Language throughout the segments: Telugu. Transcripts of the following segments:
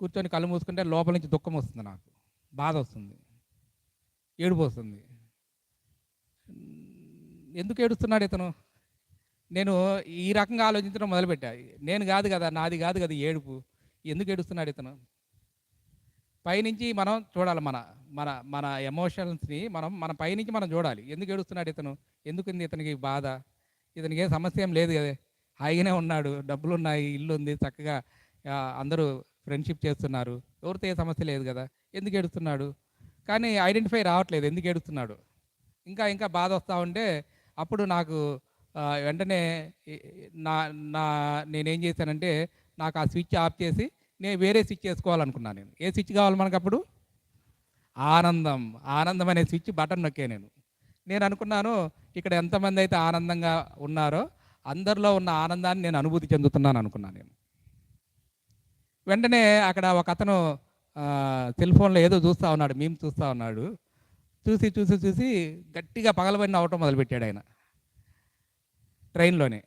కూర్చొని కళ్ళు మూసుకుంటే లోపల నుంచి దుఃఖం వస్తుంది, నాకు బాధ వస్తుంది, ఏడుపు వస్తుంది. ఎందుకు ఏడుస్తున్నాడు ఇతను? నేను ఈ రకంగా ఆలోచించడం మొదలుపెట్టా. నేను కాదు కదా, నాది కాదు కదా ఏడుపు, ఎందుకు ఏడుస్తున్నాడు ఇతను? పైనుంచి మనం చూడాలి, మన మన మన ఎమోషన్స్ని మన పైనుంచి మనం చూడాలి. ఎందుకు ఏడుస్తున్నాడు ఇతను? ఎందుకుంది ఇతనికి బాధ? ఇతనికి ఏ సమస్య ఏం లేదు కదా, హాయిగానే ఉన్నాడు, డబ్బులు ఉన్నాయి, ఇల్లు ఉంది, చక్కగా అందరూ ఫ్రెండ్షిప్ చేస్తున్నారు, ఎవరితో ఏ సమస్య లేదు కదా, ఎందుకు ఏడుస్తున్నాడు? కానీ ఐడెంటిఫై రావట్లేదు ఎందుకు ఏడుస్తున్నాడు. ఇంకా ఇంకా బాధ వస్తూ ఉంటే అప్పుడు నాకు వెంటనే నా నా నేనేం చేశానంటే, నాకు ఆ స్విచ్ ఆఫ్ చేసి నేను వేరే స్విచ్ వేసుకోవాలనుకున్నాను. నేను ఏ స్విచ్ కావాలి మనకు అప్పుడు? ఆనందం. ఆనందం అనే స్విచ్ బటన్ నొక్కే నేను అనుకున్నాను, ఇక్కడ ఎంతమంది అయితే ఆనందంగా ఉన్నారో అందరిలో ఉన్న ఆనందాన్ని నేను అనుభూతి చెందుతున్నాను అనుకున్నాను నేను. వెంటనే అక్కడ ఒక అతను సెల్ ఫోన్లో ఏదో చూస్తూ ఉన్నాడు, మేము చూస్తూ ఉన్నాడు. చూసి చూసి చూసి గట్టిగా పగలబడిన అవటం మొదలుపెట్టాడు ఆయన. ట్రైన్లోనే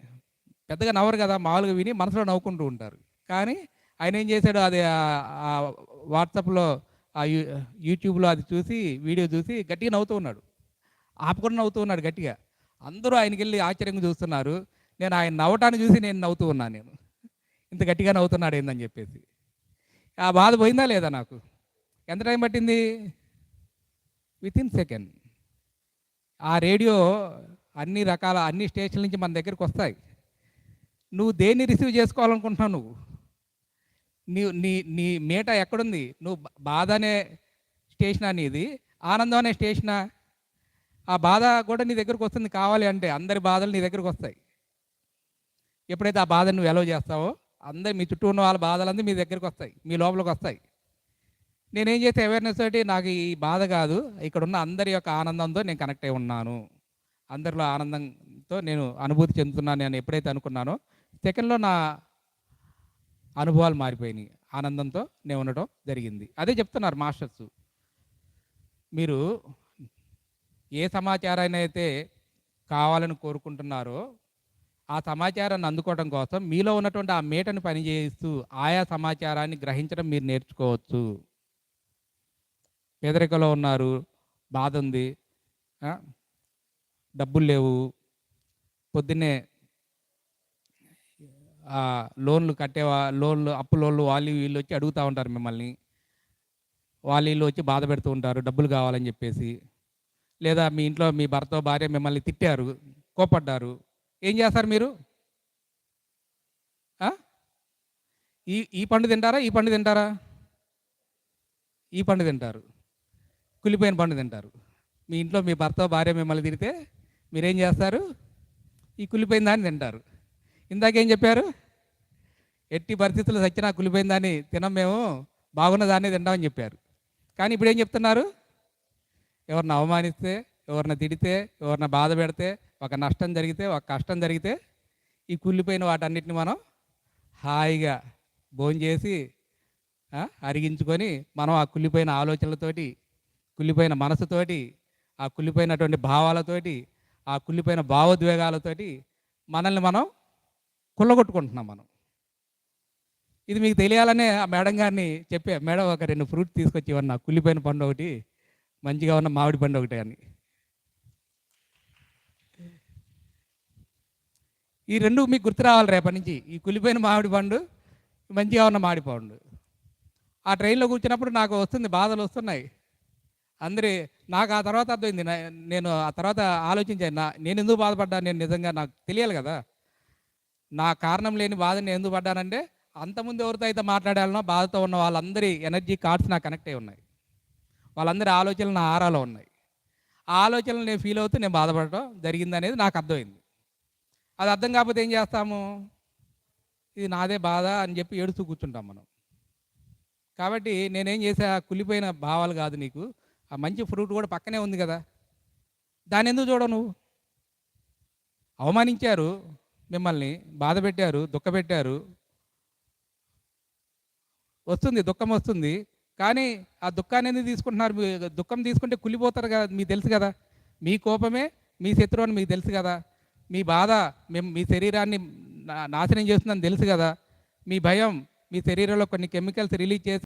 పెద్దగా నవ్వరు కదా, మామూలుగా విని మనసులో నవ్వుకుంటూ ఉంటారు. కానీ ఆయన ఏం చేశాడు, అది వాట్సాప్లో యూట్యూబ్లో అది చూసి వీడియో చూసి గట్టిగా నవ్వుతూ ఉన్నాడు, ఆపకుండా నవ్వుతూ ఉన్నాడు గట్టిగా. అందరూ ఆయనకి వెళ్ళి ఆశ్చర్యంగా చూస్తున్నారు. నేను ఆయన నవ్వటాన్ని చూసి నేను నవ్వుతూ ఉన్నాను, నేను ఇంత గట్టిగా నవ్వుతున్నాడు ఏందని చెప్పేసి. ఆ బాధ పోయిందా లేదా నాకు? ఎంత టైం పట్టింది? Within second. ఆ రేడియో అన్ని రకాల అన్ని స్టేషన్ల నుంచి మన దగ్గరికి వస్తాయి. నువ్వు దేన్ని రిసీవ్ చేసుకోవాలనుకుంటున్నావు? నువ్వు నీ నీ మీట ఎక్కడుంది? నువ్వు బాధ అనే స్టేషనా నీది? ఆనందం అనే స్టేషనా? ఆ బాధ కూడా నీ దగ్గరకు వస్తుంది. కావాలి అంటే అందరి బాధలు నీ దగ్గరకు వస్తాయి. ఎప్పుడైతే ఆ బాధను నువ్వు ఎలో చేస్తావో అందరి మీ చుట్టూ ఉన్న వాళ్ళ బాధలన్నీ మీ దగ్గరికి వస్తాయి, మీ లోపలికి వస్తాయి. నేనేం చేస్తే అవేర్నెస్ తోటి నాకు ఈ బాధ కాదు, ఇక్కడ ఉన్న అందరి యొక్క ఆనందంతో నేను కనెక్ట్ అయి ఉన్నాను, అందరిలో ఆనందంతో నేను అనుభూతి చెందుతున్నాను నేను ఎప్పుడైతే అనుకున్నానో సెకండ్లో నా అనుభవాలు మారిపోయినాయి, ఆనందంతో నేను ఉండటం జరిగింది. అదే చెప్తున్నారు మాస్టర్స్, మీరు ఏ సమాచారాన్ని అయితే కావాలని కోరుకుంటున్నారో ఆ సమాచారాన్ని అందుకోవడం కోసం మీలో ఉన్నటువంటి ఆ మేటను పనిచేస్తూ ఆయా సమాచారాన్ని గ్రహించడం మీరు నేర్చుకోవచ్చు. పేదరికంలో ఉన్నారు, బాధ ఉంది, డబ్బులు లేవు, పొద్దున్నే లోన్లు లోన్లు అప్పులోళ్ళు వాళ్ళు వీళ్ళు వచ్చి అడుగుతూ ఉంటారు మిమ్మల్ని, వాళ్ళు వీళ్ళు వచ్చి బాధ పెడుతూ ఉంటారు డబ్బులు కావాలని చెప్పేసి. లేదా మీ ఇంట్లో మీ భర్త భార్య మిమ్మల్ని తిట్టారు, కోపడ్డారు, ఏం చేస్తారు మీరు? ఈ పండు తింటారా, ఈ పండు తింటారా? ఈ పండు తింటారు, కుళ్ళిపోయిన పండు తింటారు. మీ ఇంట్లో మీ భర్త భార్య మిమ్మల్ని తిడితే మీరేం చేస్తారు? ఈ కుళ్ళిపోయిన దాన్ని తింటారు. ఇందాకేం చెప్పారు? ఎట్టి పరిస్థితుల్లో సచ్చినా కుళ్ళిపోయిన దాన్ని తినం మేము, బాగున్న దాన్ని తింటామని చెప్పారు. కానీ ఇప్పుడు ఏం చెప్తున్నారు? ఎవరిని అవమానిస్తే, ఎవరిని తిడితే, ఎవరిని బాధ పెడితే, ఒక నష్టం జరిగితే, ఒక కష్టం జరిగితే ఈ కుళ్ళిపోయిన వాటన్నిటిని మనం హాయిగా భోంచేసి అరిగించుకొని మనం ఆ కుళ్ళిపోయిన ఆలోచనలతోటి, కుళ్ళిపోయిన మనసుతోటి, ఆ కుళ్ళిపోయినటువంటి భావాలతోటి, ఆ కుళ్ళిపోయిన భావోద్వేగాలతోటి మనల్ని మనం కుళ్ళగొట్టుకుంటున్నాం మనం. ఇది మీకు తెలియాలనే ఆ మేడం గారిని చెప్పే, మేడం ఒక 2 ఫ్రూట్ తీసుకొచ్చి ఇవ్వన్నా, కుళ్ళిపోయిన పండు ఒకటి, మంచిగా ఉన్న మామిడి పండు ఒకటి అని. ఈ 2 మీకు గుర్తు రావాలి రేపటి నుంచి, ఈ కుళ్ళిపోయిన మామిడి పండు, మంచిగా ఉన్న మామిడి పండు. ఆ ట్రైన్లో కూర్చున్నప్పుడు నాకు వస్తుంది, బాధలు వస్తున్నాయి అందరి. నాకు ఆ తర్వాత అర్థమైంది, నేను ఆ తర్వాత ఆలోచించాను, నేను ఎందుకు బాధపడ్డాను, నేను నిజంగా నాకు తెలియాలి కదా, నా కారణం లేని బాధ నేను ఎందుకు పడ్డానంటే, అంతకుముందు ఎవరితో అయితే మాట్లాడాలనో బాధతో ఉన్న వాళ్ళందరి ఎనర్జీ కార్డ్స్ నాకు కనెక్ట్ అయి ఉన్నాయి, వాళ్ళందరి ఆలోచనలు నా ఆరాలో ఉన్నాయి. ఆ ఆలోచనలు నేను ఫీల్ అవుతూ నేను బాధపడటం జరిగింది అనేది నాకు అర్థమైంది. అది అర్థం కాకపోతే ఏం చేస్తాము? ఇది నాదే బాధ అని చెప్పి ఏడుస్తూ కూర్చుంటాం మనం. కాబట్టి నేనేం చేసా, కుళ్ళిపోయిన భావాలు కాదు నీకు, ఆ మంచి ఫ్రూట్ కూడా పక్కనే ఉంది కదా, దాన్ని ఎందుకు చూడవు నువ్వు? అవమానించారు, మిమ్మల్ని బాధ పెట్టారు, దుఃఖపెట్టారు, వస్తుంది దుఃఖం వస్తుంది. కానీ ఆ దుఃఖాన్ని ఎందుకు తీసుకుంటున్నారు? దుఃఖం తీసుకుంటే కుళ్ళిపోతారు కదా, మీకు తెలుసు కదా, మీ కోపమే మీ శత్రువు అని మీకు తెలుసు కదా, మీ బాధ మీ శరీరాన్ని నాశనం చేస్తుందని తెలుసు కదా, మీ భయం మీ శరీరంలో కొన్ని కెమికల్స్ రిలీజ్ చేసి